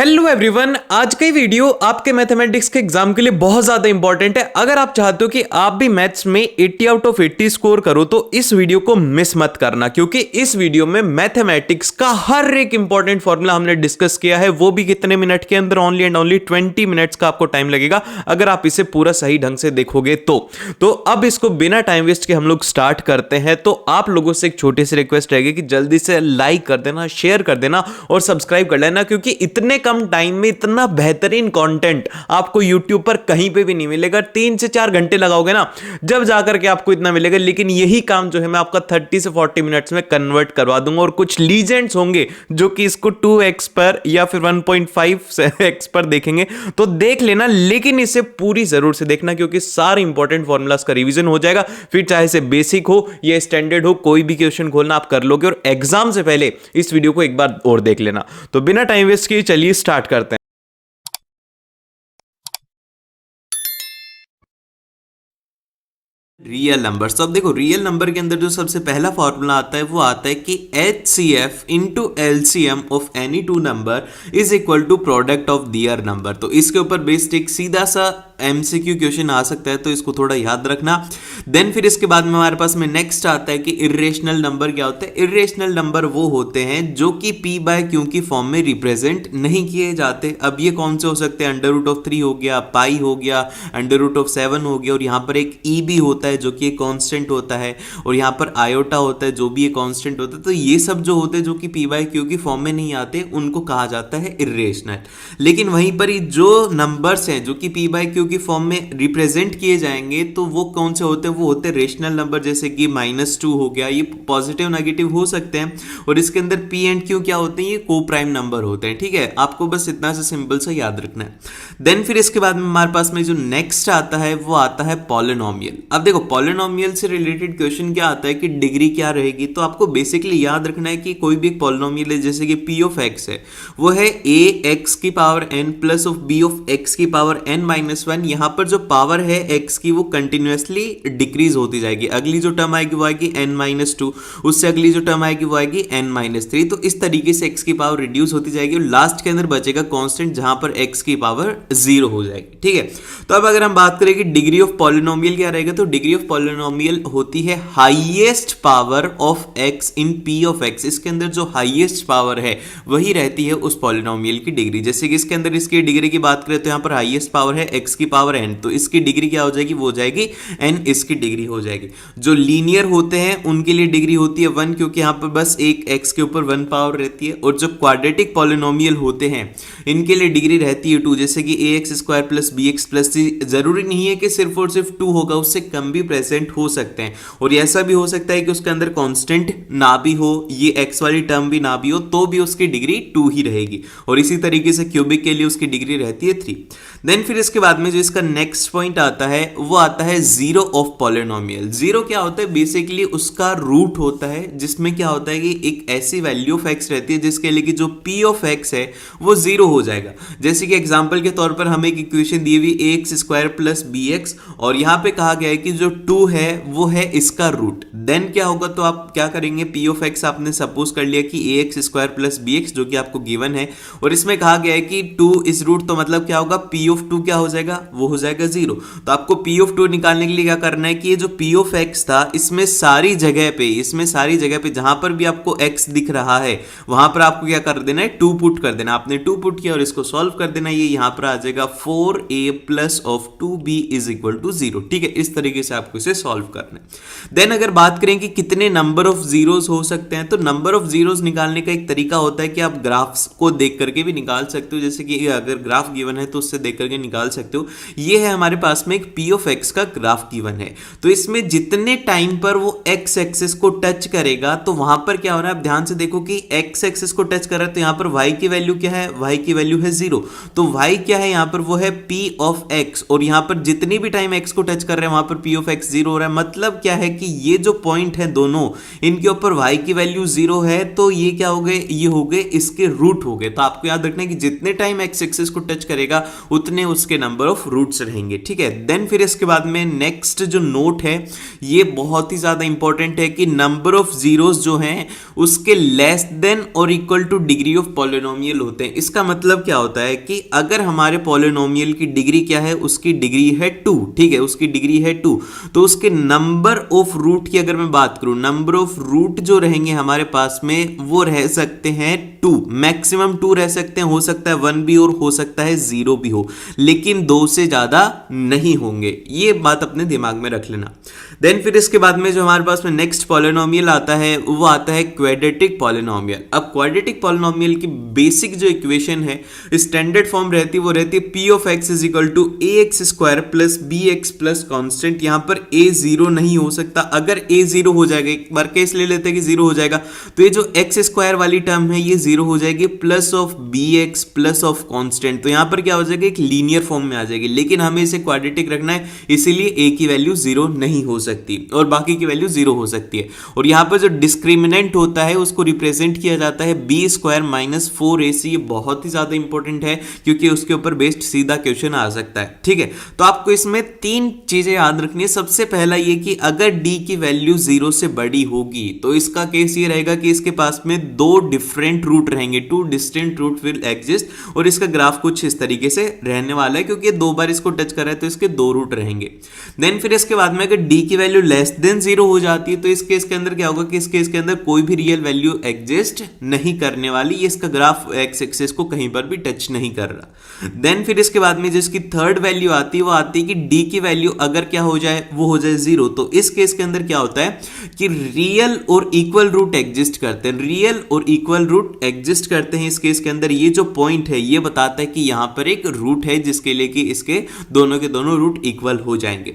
Hello everyone, आज का video आपके मैथमेटिक्स के एग्जाम के लिए बहुत ज्यादा इंपॉर्टेंट है। अगर आप चाहते हो कि आप भी मैथ्स में 80 आउट ऑफ 80 स्कोर करो तो इस वीडियो को मिस मत करना, क्योंकि इस वीडियो में मैथमेटिक्स का हर एक इंपॉर्टेंट फॉर्मूला हमने डिस्कस किया है, वो भी कितने मिनट के अंदर, ओनली एंड ओनली 20 मिनट्स का आपको टाइम लगेगा अगर आप इसे पूरा सही ढंग से देखोगे तो अब इसको बिना टाइम वेस्ट के हम लोग स्टार्ट करते हैं। तो आप लोगों से एक छोटी सी रिक्वेस्ट रहेगी कि जल्दी से लाइक कर देना, शेयर कर देना और सब्सक्राइब कर लेना, क्योंकि इतने कम टाइम में इतना बेहतरीन कंटेंट आपको YouTube पर कहीं पे भी नहीं मिलेगा। 3 से 4 घंटे लगाओगे ना, जब जाकर के आपको इतना मिलेगा, लेकिन यही काम जो है मैं आपका 30 से 40 मिनट्स में कन्वर्ट करवा दूंगा। और कुछ लीजेंड्स होंगे जो कि इसको 2x पर या फिर 1.5x पर देखेंगे, तो देख लेना, लेकिन इसे पूरी जरूर से देखना, क्योंकि सारे इंपॉर्टेंट फॉर्मूलाज का रिवीजन हो जाएगा। फिर चाहे से बेसिक हो या स्टैंडर्ड हो, कोई भी क्वेश्चन खोलना आप कर लोगे। और एग्जाम से पहले इस वीडियो को एक बार और देख लेना। तो बिना टाइम वेस्ट किए चलिए स्टार्ट करते हैं। Real number. अब देखो, रियल नंबर के अंदर जो सबसे पहला फॉर्मूला आता है वो आता है कि HCF into LCM of any two number is equal to product of their number. तो इसके ऊपर बेस्ड एक सीधा सा MCQ क्वेश्चन आ सकता है, तो इसको थोड़ा याद रखना। देन फिर इसके बाद में हमारे पास में नेक्स्ट आता है कि इर्रेशनल नंबर क्या होता है। इर्रेशनल नंबर वो होते हैं जो कि P बाय Q की फॉर्म में रिप्रेजेंट नहीं किए जाते। अब ये कौन से हो सकते हैं? √3 हो गया, पाई हो गया, √7 हो गया, और यहाँ पर एक E भी होता है जो कि एक कांस्टेंट होता है, और यहाँ पर आयोटा होता है जो भी एक कांस्टेंट होता है। तो ये सब जो होते हैं जो कि P बाय Q की फॉर्म में नहीं आते, उनको कहा जाता है इर्रेशनल। लेकिन वहीं पर ही जो नंबर्स हैं जो कि P बाय Q की फॉर्म में रिप्रेजेंट किए जाएंगे, तो वो कौन से होते हैं? वो होते हैं रेशनल नंबर, जैसे कि -2 हो गया। ये पॉजिटिव नेगेटिव हो सकते हैं, और इसके अंदर P एंड Q क्या होते हैं? ये को प्राइम नंबर होते हैं। ठीक है, आपको बस इतना सा सिंपल सा याद रखना है। देन फिर इसके बाद में हमारे पास में जो नेक्स्ट आता है वो आता है पॉलिनोमियल। अब देखो, पॉलिनोमियल से रिलेटेड क्वेश्चन क्या आता है कि डिग्री क्या रहेगी। तो आपको बेसिकली याद रखना है कि कोई भी एक पॉलिनोमियल है, जैसे कि P ऑफ x है, वो है ax की power n plus of b of x की पावर n-1। यहाँ पर जो पावर है x की वो कंटिन्यूसली डिक्रीज होती जाएगी। अगली जो टर्म आएगी वो आएगी n-2, उससे अगली जो टर्म आएगी वो आएगी n-3। तो इस तरीके से x की पावर रिड्यूस होती जाएगी, और लास्ट के अंदर बचेगा कांस्टेंट जहां पर x की पावर 0 हो जाएगी। ठीक है, तो अब अगर हम बात करें कि डिग्री ऑफ पॉलिनोमियल क्या रहेगा, तो डिग्री ऑफ पॉलिनोमियल होती है highest power of x in p of x। इसके अंदर जो हाईएस्ट पावर है वही रहती है उस पॉलिनोमियल की डिग्री। जैसे कि इसके अंदर इसकी डिग्री की बात करें तो यहाँ पर हाईएस्ट पावर है x की पावर n, तो इसकी डिग्री क्या हो जाएगी? वो हो जाएगी n, इसकी डिग्री हो जाएगी। जो लीनियर होते हैं उनके लिए डिग्री होती है 1, क्योंकि यहाँ पर बस एक x के ऊपर 1 पावर रहती है। और जो क्वाड्रेटिक पॉलिनोमियल होते हैं इनके लिए डिग्री रहती है 2, जैसे कि ax² plus bx plus c। जरूरी नहीं है कि सिर्फ और सिर्फ 2 होगा, उससे कम भी प्रेजेंट हो सकते हैं। और ऐसा भी हो सकता है कि उसके अंदर कांस्टेंट ना भी हो, ये x वाली टर्म भी ना भी हो, तो भी उसकी डिग्री 2 ही रहेगी। और इसी तरीके से क्यूबिक के लिए उसकी डिग्री रहती है 3। देन फिर इसके बाद में जो इसका नेक्स्ट पॉइंट आता है वो आता है जीरो ऑफ पॉलिनोमियल। जीरो क्या होता है? बेसिकली उसका रूट होता है, जिसमें क्या होता है कि एक ऐसी वैल्यू ऑफ x रहती है जिसके लिए कि जो p ऑफ x है वो 0 हो जाएगा। जैसे कि एग्जांपल के तौर पर हमें एक इक्वेशन दी हुई ax² प्लस bx, और यहाँ पे कहा गया है कि जो 2 है वो है इसका रूट। देन क्या होगा? तो आप क्या करेंगे, p ऑफ x आपने सपोज कर लिया कि ax² प्लस bx जो कि आपको गिवन है, और इसमें कहा गया है कि 2 इस रूट, तो मतलब क्या होगा? p ऑफ 2 क्या हो जाएगा? वो हो जाएगा 0। तो आपको p ऑफ 2 निकालने के लिए क्या करना है कि ये जो p ऑफ x था, इसमें सारी जगह पे जहां पर भी आपको x दिख रहा है वहां पर आपको क्या कर देना है? 2 पुट कर देना। आपने 2 पुट किया और इसको सॉल्व कर देना। ये यहां पर आ जाएगा 4a plus of 2b is equal to 0। ठीक है, इस तरीके से आपको इसे सॉल्व करना है। देन अगर बात करें कि कितने नंबर ऑफ जीरोस हो सकते हैं, तो नंबर ऑफ जीरोस निकालने का एक तरीका होता है कि आप ग्राफ्स को देख करके भी निकाल सकते हो। जैसे कि अगर ग्राफ गिवन है तो उससे देख करके निकाल सकते हो। ये है हमारे पास में एक p ऑफ x का ग्राफ गिवन है, तो इसमें जितने टाइम पर वो x एक्सिस को टच करेगा, तो वहां पर क्या हो रहा है? आप ध्यान से देखो कि x एक्सिस को टच कर रहा है, तो यहां पर y की वैल्यू क्या है? y की वैल्यू है 0। तो y क्या है यहां पर? वो है p ऑफ x। और यहां पर जितनी भी टाइम x को टच कर रहे हैं वहां पर p ऑफ एक्स जीरो हो रहा है, मतलब क्या है कि ये जो पॉइंट है दोनों, इनके ऊपर y की वैल्यू जीरो है, तो ये क्या हो गए, ये हो गए इसके रूट हो गए। तो आपको याद रखना है कि जितने टाइम एक्स एक्सिस को टच करेगा उतने उसके नंबर ऑफ रूट्स रहेंगे, ठीक है। देन फिर इसके बाद में नेक्स्ट जो नोट है ये बहुत ही ज्यादा इंपॉर्टेंट है कि नंबर ऑफ जीरोस जो हैं उसके लेस देन और equal two degree of polynomial होते हैं। इसका मतलब क्या होता है कि अगर हमारे पॉलिनोमियल की डिग्री क्या है, उसकी डिग्री है 2, ठीक है, उसकी डिग्री है 2, तो उसके नंबर ऑफ रूट की अगर मैं बात करूं, नंबर ऑफ रूट जो रहेंगे हमारे पास में वो रह सकते हैं 2, मैक्सिमम 2 रह सकते हैं, हो सकता है 1 भी और हो सकता है 0 भी हो, लेकिन 2 से ज्यादा नहीं होंगे। ये बात अपने दिमाग में रख लेना। देन फिर इसके बाद में जो हमारे पास में नेक्स्ट पॉलिनोमियल आता है वो आता है क्वाड्रेटिक पॉलिनोमियल। अब क्वाड्रेटिक पॉलिनोमियल की बेसिक जो इक्वेशन है, स्टैंडर्ड फॉर्म रहती है, वो रहती है p of x is equal to a x square plus b x plus constant. यहां पर a 0 नहीं हो सकता, अगर a 0 हो जाएगा, एक बार केस ले लेते हैं कि 0 हो जाएगा, तो ये जो एक्स स्क्वायर वाली टर्म है ये 0 हो जाएगी, plus of b x plus of constant, तो यहां पर क्या हो जाएगा, एक लीनियर फॉर्म में आ जाएगी। लेकिन हमें इसे क्वाड्रेटिक रखना है, इसीलिए a की वैल्यू 0 नहीं हो सकती और बाकी की वैल्यू 0 हो सकती है। और यहां पर जो डिस्क्रिमिनेंट होता है उसको रिप्रेजेंट किया जाता है बी स्क्वायर माइनस 4ac। ये बहुत ही ज्यादा इंपॉर्टेंट है क्योंकि उसके ऊपर बेस्ड सीधा क्वेश्चन आ सकता है, ठीक है। तो आपको इसमें 3 चीजें याद रखनी है। सबसे पहला ये कि अगर d की वैल्यू 0 से बड़ी होगी तो इसका केस ये रहेगा कि इसके पास में 2 डिफरेंट रूट रहेंगे, 2 डिस्टिंक्ट रूट विल एग्जिस्ट, और इसका ग्राफ कुछ इस तरीके से रहने वाला है क्योंकि 2 बार इसको टच कर रहा है तो इसके 2 रूट रहेंगे। देन फिर इसके बाद में अगर d की वैल्यू लेस देन 0 हो जाती है तो इस केस के अंदर क्या होगा कि इस केस के अंदर कोई भी रियल वैल्यू एग्जिस्ट नहीं करने वाली, ये इसका ग्राफ एक्स एक्सिस को कहीं पर भी टच नहीं कर रहा। देन फिर इसके बाद में जिसकी थर्ड वैल्यू आती है वो आती है कि d की वैल्यू अगर क्या हो जाए, वो हो जाए 0, तो इस केस के अंदर क्या होता है कि रियल और इक्वल रूट एग्जिस्ट करते हैं, रियल और इक्वल रूट एग्जिस्ट करते हैं। इस केस के अंदर ये जो पॉइंट है ये बताता है कि यहां पर एक रूट है जिसके लिए कि इसके दोनों के दोनों रूट इक्वल हो जाएंगे।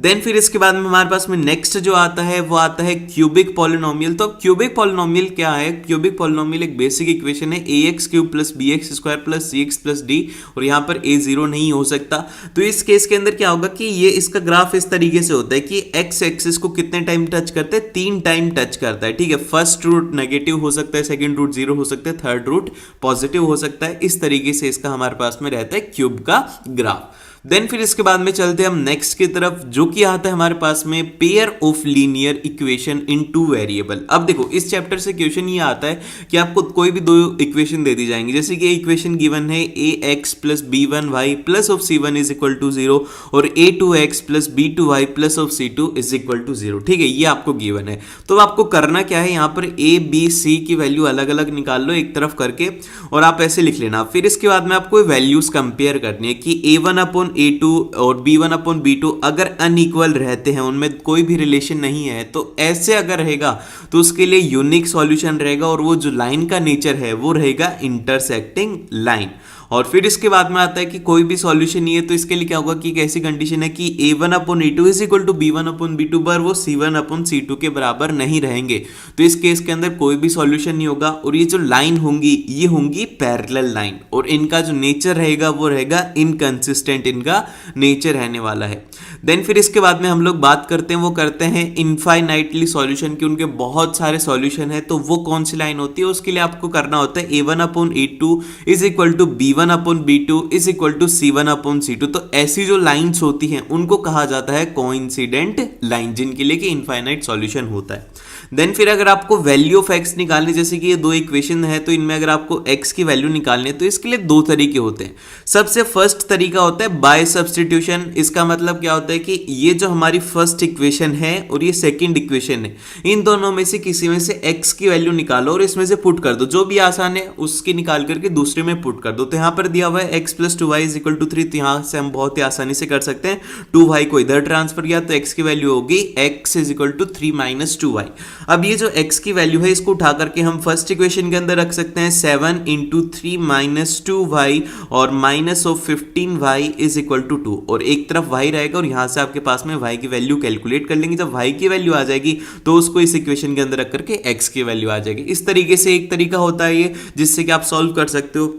देन फिर इसके बाद में हमारे पास में नेक्स्ट जो आता है वो आता है क्यूबिक पॉलिनोमियल। तो अब क्यूबिक पॉलिनोमियल क्या है, क्यूबिक पॉलिनोमियल एक बेसिक इक्वेशन है ax cube plus bx square plus cx plus d, और यहां पर a 0 नहीं हो सकता। तो इस केस के अंदर क्या होगा कि ये इसका ग्राफ इस तरीके से होता है कि x एक्सिस को कितने टाइम टच करता है, 3 टाइम टच करता है, ठीक है। फर्स्ट रूट नेगेटिव हो सकता है, सेकंड रूट 0 हो सकता है, थर्ड रूट पॉजिटिव हो सकता है। इस तरीके से इसका हमारे पास में रहता है क्यूब का ग्राफ। देन फिर इसके बाद में चलते हैं हम नेक्स्ट की तरफ, जो कि आता है हमारे पास में pair of linear equation in 2 variable. अब देखो इस चैप्टर से क्वेश्चन ये आता है कि आपको कोई भी 2 इक्वेशन दे दी जाएंगी, जैसे कि इक्वेशन गिवन है ax plus b1y plus of c1 is equal to 0 और a2x plus b2y plus of c2 is equal to 0, ठीक है, ये आपको गिवन है। तो आपको करना क्या है, यहाँ पर a b c की वैल्यू अलग अलग निकाल लो एक तरफ करके और आप ऐसे लिख लेना। फिर इसके बाद में आपको वैल्यूज कंपेयर करनी है कि a1 अपॉन a2 और b1 अपॉन b2 अगर अनइक्वल रहते हैं, उनमें कोई भी रिलेशन नहीं है, तो ऐसे अगर रहेगा तो उसके लिए यूनिक सॉल्यूशन रहेगा और वो जो लाइन का नेचर है वो रहेगा इंटरसेक्टिंग लाइन। और फिर इसके बाद में आता है कि कोई भी सॉल्यूशन नहीं है, तो इसके लिए क्या होगा कि एक ऐसी कंडीशन है कि a1 upon a2 is equal to b1 upon b2 पर वो c1 अपॉन c2 के बराबर नहीं रहेंगे, तो इस केस के अंदर कोई भी सॉल्यूशन नहीं होगा। और ये जो लाइन होंगी ये होंगी पैरेलल लाइन, और इनका जो नेचर रहेगा वो रहेगा इनकंसिस्टेंट, इनका नेचर रहने वाला है। देन फिर इसके बाद में हम लोग बात करते हैं, वो करते हैं इनफाइनाइटली सॉल्यूशन की, उनके बहुत सारे सॉल्यूशन है, तो वो कौन सी लाइन होती है, उसके लिए आपको करना होता है a1 upon a2 is equal to b1 upon b2 is equal to c1 upon c2। तो ऐसी जो लाइंस होती हैं उनको कहा जाता है कोइंसिडेंट लाइन, जिनके लिए कि इनफाइनाइट सॉल्यूशन होता है। देन फिर अगर आपको वैल्यू ऑफ x निकालनी, जैसे कि ये 2 इक्वेशन है, तो इनमें अगर आपको x की वैल्यू निकालनी है तो इसके लिए 2 तरीके होते हैं। सबसे फर्स्ट तरीका होता है बाय सब्स्टिट्यूशन। इसका मतलब क्या होता है कि ये जो हमारी फर्स्ट इक्वेशन है और ये सेकंड इक्वेशन है, इन दोनों में से किसी में से x की वैल्यू निकालो और इसमें से पुट कर दो, जो भी आसान है उसकी निकाल करके दूसरे में पुट कर दो। तो यहाँ पर दिया हुआ है x plus 2y is equal to 3, तो यहाँ से हम बहुत ही आसानी से कर सकते हैं। 2y को इधर ट्रांसफर किया तो x की वैल्यू होगी x is equal to 3 minus 2y। अब ये जो x की वैल्यू है इसको उठा करके हम फर्स्ट इक्वेशन के अंदर रख सकते हैं, 7 इंटू 3 माइनस 2y और minus of 15y is equal to 2, और एक तरफ y रहेगा और यहां से आपके पास में y की वैल्यू कैलकुलेट कर लेंगे। जब y की वैल्यू आ जाएगी तो उसको इस इक्वेशन के अंदर रख करके x की वैल्यू आ जाएगी। इस तरीके से एक तरीका होता है ये, जिससे कि आप सॉल्व कर सकते हो।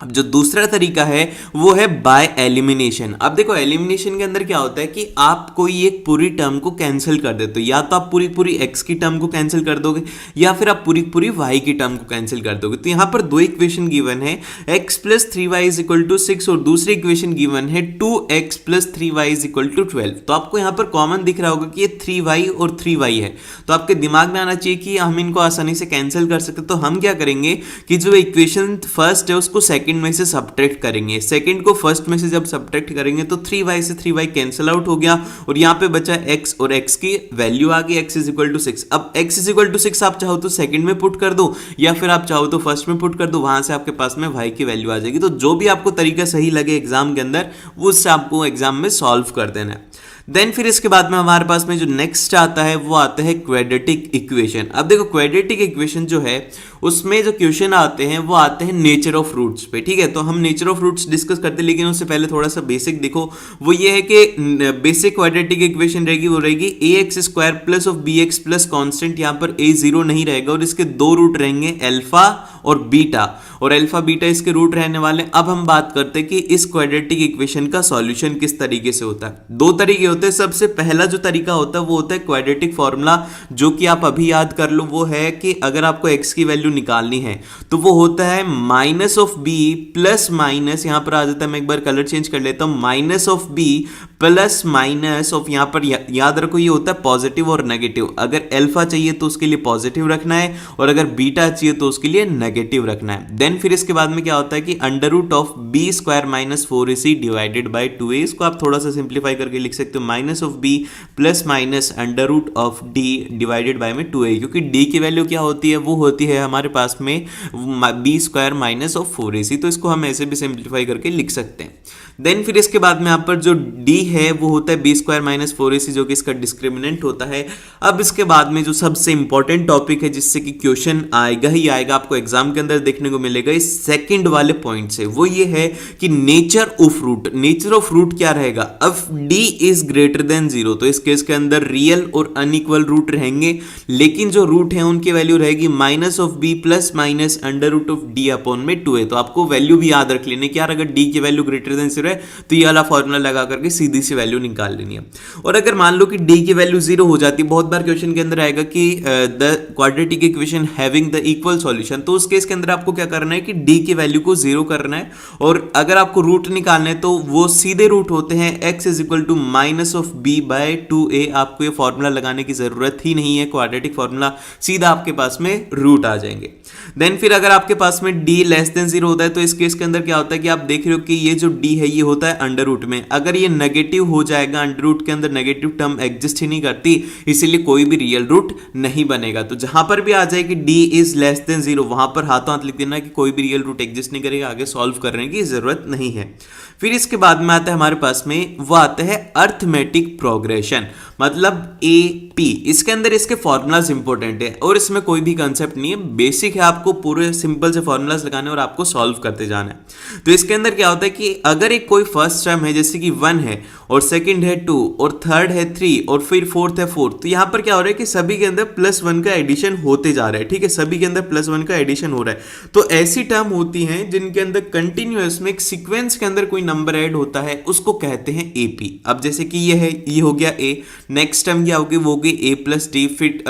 अब जो दूसरा तरीका है वो है बाय एलिमिनेशन। अब देखो एलिमिनेशन के अंदर क्या होता है कि आप कोई एक पूरी टर्म को कैंसिल कर देते हो, या तो आप पूरी पूरी x की टर्म को कैंसिल कर दोगे या फिर आप पूरी पूरी y की टर्म को कैंसिल कर दोगे। तो यहां पर दो इक्वेशन गिवन है, x plus 3y is equal to 6 और दूसरी इक्वेशन गिवन है 2x plus 3y is equal to 12। तो आपको यहां पर कॉमन दिख रहा होगा कि ये 3y और 3y है, तो आपके दिमाग में आना चाहिए कि हम इनको आसानी से कैंसिल कर सकते। तो हम क्या करेंगे कि जो इक्वेशन फर्स्ट है उसको सेकंड में से सब्ट्रैक्ट करेंगे, सेकंड को फर्स्ट में से जब सब्ट्रैक्ट करेंगे तो 3y से 3y कैंसिल आउट हो गया और यहां पे बचा x और x की वैल्यू आ गई x इज इक्वल टू 6। अब x इज इक्वल टू 6 आप चाहो तो सेकंड में पुट कर दो या फिर आप चाहो तो फर्स्ट में पुट कर दो, वहां से आपके पास में y की वैल्यू आ जाएगी। तो जो भी आपको तरीका सही लगे एग्जाम के अंदर वो उससे आपको एग्जाम में सॉल्व कर देना है। देन फिर इसके बाद में हमारे पास में जो नेक्स्ट आता है वो आता है क्वाड्रेटिक इक्वेशन। अब देखो क्वाड्रेटिक इक्वेशन जो है उसमें जो क्वेश्चन आते हैं वो आते हैं नेचर ऑफ रूट्स पे, ठीक है। तो हम नेचर ऑफ रूट्स डिस्कस करते हैं, लेकिन उससे पहले थोड़ा सा बेसिक देखो, वो ये है कि बेसिक क्वाड्रेटिक इक्वेशन रहेगी वो रहेगी ax square plus of bx plus constant, यहाँ पर a जीरो नहीं रहेगा और इसके दो रूट रहेंगे अल्फा और बीटा, और अल्फा बीटा इसके रूट रहने वाले। अब हम बात करते हैं कि इस क्वाड्रेटिक इक्वेशन का सॉल्यूशन किस तरीके से होता है। दो तरीके होते हैं। सबसे पहला जो तरीका होता है वो होता है क्वाड्रेटिक फॉर्मूला, जो कि आप अभी याद कर लो। वो है कि अगर आपको x की वैल्यू निकालनी है तो वो होता है minus of b plus minus, यहां पर आ जाता है, मैं एक बार कलर चेंज कर लेता हूं, minus of b plus minus of, यहां पर याद रखो ये होता है पॉजिटिव और नेगेटिव। अगर अल्फा चाहिए तो उसके लिए पॉजिटिव रखना है और अगर बीटा चाहिए तो उसके लिए नेगेटिव रखना है। देन फिर इसके बाद में क्या होता है कि under root of b square minus 4ac divided by 2a, इसको आप थोड़ा सा सिंप्लीफाई करके लिख सकते हो minus of b plus minus under root of d divided by में 2a, क्योंकि d की वैल्यू क्या होती है, वो होती है हमारे पास में b square minus of 4ac, तो इसको हम ऐसे भी सिंप्लीफाई करके लिख सकते हैं। देन फिर इसके बाद में यहाँ पर जो d है वो होता है b स्क्वायर माइनस 4ac, जो कि इसका डिस्क्रिमिनेंट होता है। अब इसके बाद में जो सबसे इंपॉर्टेंट टॉपिक है जिससे कि क्वेश्चन आएगा ही आएगा, आपको एग्जाम के अंदर देखने को मिलेगा इस सेकंड वाले पॉइंट से, वो ये है कि nature of root. Nature of root क्या रहेगा, अब d इज ग्रेटर देन 0, तो इस केस के अंदर रियल और अनइक्वल रूट रहेंगे, लेकिन जो रूट है उनकी वैल्यू रहेगी minus of b plus minus under root of d upon में 2a। तो आपको वैल्यू भी याद रख लेनी कि यार अगर d की वैल्यू ग्रेटर देन 0 है तो ये वाला फॉर्मूला लगा करके सीधी सी वैल्यू निकाल लेनी है। और अगर मान लो कि d की वैल्यू 0 हो जाती है, बहुत बार क्वेश्चन के अंदर आएगा कि the quadratic equation having the equal solution, तो उस केस के अंदर आपको क्या करना है कि d की वैल्यू को 0 करना है, और अगर आपको रूट निकालना है तो वो सीधे रूट होते हैं x is equal to minus of b by 2a। आपको ये फॉर्मूला लगाने की जरूरत ही नहीं है, क्वाड्रेटिक फॉर्मूला सीधा आपके पास में रूट आ जाएंगे। देन फिर अगर आपके पास में d लेस देन 0 होता है तो इस केस के अंदर क्या होता है कि आप देख रहे हो कि ये जो d है ये होता है अंडर रूट में, अगर ये नेगेटिव हो जाएगा, अंडर रूट के अंदर नेगेटिव टर्म एग्जिस्ट ही नहीं करती, इसीलिए कोई भी रियल रूट नहीं बनेगा। तो जहां पर भी आ जाए कि d इज लेस देन 0, वहां पर हाथों हाथ लिख देना कि कोई भी रियल रूट एग्जिस्ट नहीं करेगा, आगे सॉल्व करने की जरूरत नहीं है। फिर इसके बाद में आता है हमारे पास में वो आता है अर्थमेटिक प्रोग्रेशन, मतलब AP। इसके अंदर इसके फॉर्मूलाज इंपॉर्टेंट है और इसमें कोई भी कंसेप्ट नहीं है, बेसिक है, आपको पूरे सिंपल से फॉर्मूलाज लगाने और आपको सॉल्व करते जाना है। तो इसके अंदर क्या होता है कि अगर एक कोई फर्स्ट टर्म है जैसे कि 1 है और सेकंड है 2 और थर्ड है 3 और फिर फोर्थ है 4, तो यहां पर क्या हो रहा है कि सभी के अंदर +1 का एडिशन होते जा रहा है, ठीक है, सभी के अंदर +1 का एडिशन हो रहा है। तो ऐसी टर्म होती हैं जिनके अंदर कंटिन्यूअस में एक सीक्वेंस के अंदर कोई नंबर ऐड होता है, उसको कहते हैं AP। अब जैसे कि ये है, ये हो गया A, नेक्स्ट टर्म क्या होगी वो होगी a प्लस डी, फिर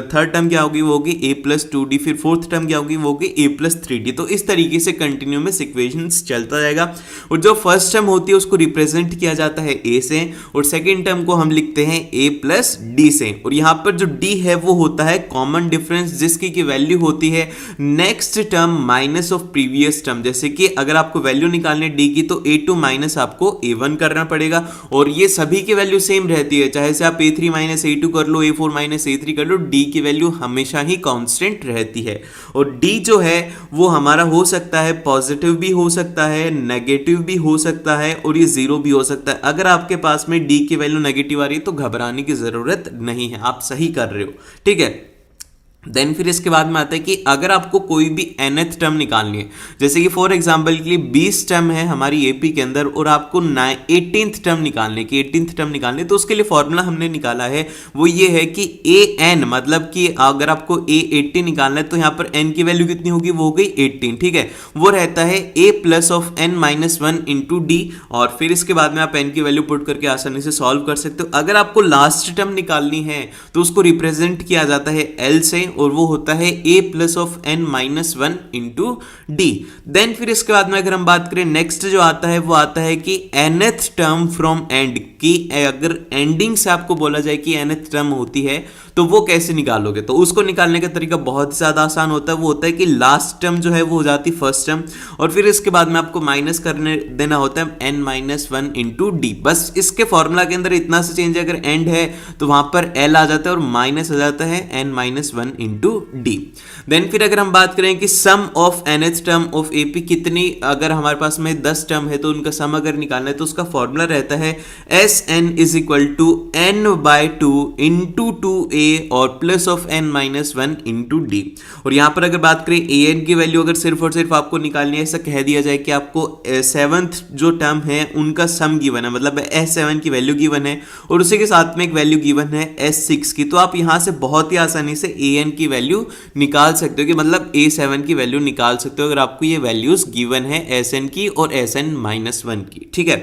थर्ड टर्म क्या होगी वो होगी a प्लस 2d, फिर फोर्थ टर्म क्या होगी वो होगी a प्लस 3d। तो इस तरीके से कंटिन्यू में सिक्वेशंस चलता जाएगा, और जो फर्स्ट टर्म होती है उसको रिप्रेजेंट किया जाता है a से, और सेकेंड टर्म को हम लिखते हैं a प्लस d से, और यहाँ पर जो d है वो होता है कॉमन डिफरेंस, जिसकी की वैल्यू होती है next term minus of previous term. जैसे कि अगर आपको वैल्यू निकालने d की तो a2 माइनस आपको a1 करना पड़ेगा, और ये सभी की वैल्यू सेम रहती है, चाहे से आप a3 माइनस a2 कर लो, a4 माइनस a3 कर लो, d की वैल्यू हमेशा ही कांस्टेंट रहती है। और d जो है वो हमारा हो सकता है पॉजिटिव भी हो सकता है, नेगेटिव भी हो सकता है, और ये 0 भी हो सकता है। अगर आपके पास में d की वैल्यू नेगेटिव आ रही है तो घबराने की जरूरत नहीं है, आप सही कर रहे हो, ठीक है। देन फिर इसके बाद में आता है कि अगर आपको कोई भी nth टर्म निकालनी है, जैसे कि फॉर एग्जांपल के लिए 20 टर्म है हमारी एपी के अंदर और आपको 18th टर्म निकालने की 18th टर्म निकालनी है, तो उसके लिए फॉर्मूला हमने निकाला है वो ये है कि an, मतलब कि अगर आपको a80 निकालना है तो यहाँ पर n की वैल्यू कितनी होगी, वो हो गई 18, ठीक है। वो रहता है a plus of n minus 1 into d, और फिर इसके बाद में आप n की वैल्यू पुट करके आसानी से सॉल्व कर सकते हो। अगर आपको लास्ट टर्म निकालनी है तो उसको रिप्रेजेंट किया जाता है l से, और वो होता है a plus of n minus 1 into D. Then फिर इसके बाद में अगर हम बात करें नेक्स्ट जो आता है वो आता है कि nth टर्म फ्रॉम एंड, की अगर एंडिंग से आपको बोला जाए कि nth टर्म होती है तो वो कैसे निकालोगे, तो उसको निकालने का तरीका बहुत ज्यादा आसान होता है। वो होता है कि लास्ट टर्म जो है वो हो जाती है फर्स्ट टर्म, और फिर इसके बाद में आपको माइनस करने देना होता है n माइनस 1 इंटू डी। बस इसके फॉर्मूला के अंदर इतना सा चेंज है, अगर एंड है तो वहां पर l आ जाता है और माइनस आ जाता है n minus 1 into D. Then फिर अगर हम बात करें कि sum of nth term of AP कितनी, अगर हमारे पास में 10 टर्म है तो उनका सम अगर निकालना है तो उसका फॉर्मूला रहता है Sn is equal to n by 2 into 2a और plus of n minus 1 into d. और यहां पर अगर बात करें an की वैल्यू अगर सिर्फ और सिर्फ आपको निकालनी है, ऐसा कह दिया जाए कि आपको 7th जो टर्म है उनका सम गिवन है, मतलब S7 की वैल्यू गिवन है और उसी के साथ में एक वैल्यू गिवन है S6 की, तो आप यहां से बहुत ही आसानी से an की वैल्यू निकाल सकते हो, कि मतलब A7 की वैल्यू निकाल सकते हो अगर आपको ये वैल्यूज गिवन है Sn की और Sn माइनस 1 की, ठीक है।